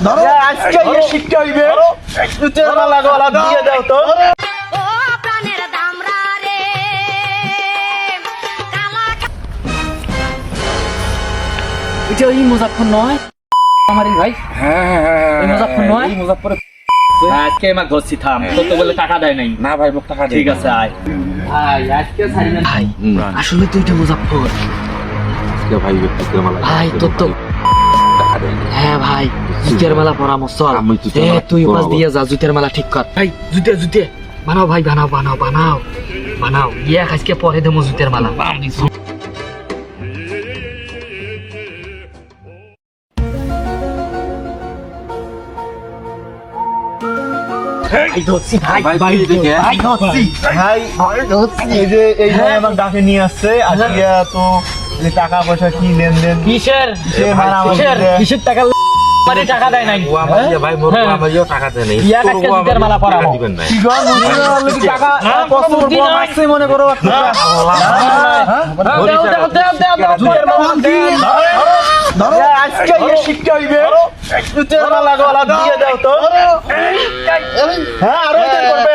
ধরো আজকে শিখতে হইবে জুতের মালা গলা দিয়ে দাও তো এটা ওই মুজাফফর নয় আমারই ভাই। এই মুজাফফর নয় মুজাফফর আজকে মা গছি থাম তোর তো বলে টাকা দেয় নাই না ভাই মোক টাকা দে ঠিক আছে আয় আয় আজকে ছাড়ি না ভাই আসলে তুই তো মুজাফফর আজকে ভাই জুতের মালা ভাই তোর তো হ্যাঁ ভাই জুতের মালা পরামর্শ আমি জুতের মালা তুই ঠিক পাশ করবো। দিয়ে যা জুতের মালা ঠিক কর ভাই জুতে বানাও ভাই বানাও ইয়া আজকে পরে দেবো জুতের মালা ভাই এই যে এই ভাই আমার ডাকে নিয়ে আসছে আজকে তো এই টাকা পয়সা কি লেনদেন কিসের কিসের টাকা মানে টাকা দেয় নাই ও আমার ভাই মোর আমারও টাকা দেয় নাই ইয়া কাটকে জুতের মালা পরাবো দিবেন না কি গো মুজি টাকা কত মাসে মনে করো জুতের মালা ধরো আজকে শিখতে হইবে জুতের মালা গলা দিয়ে দাও তো হ্যাঁ আরো করবে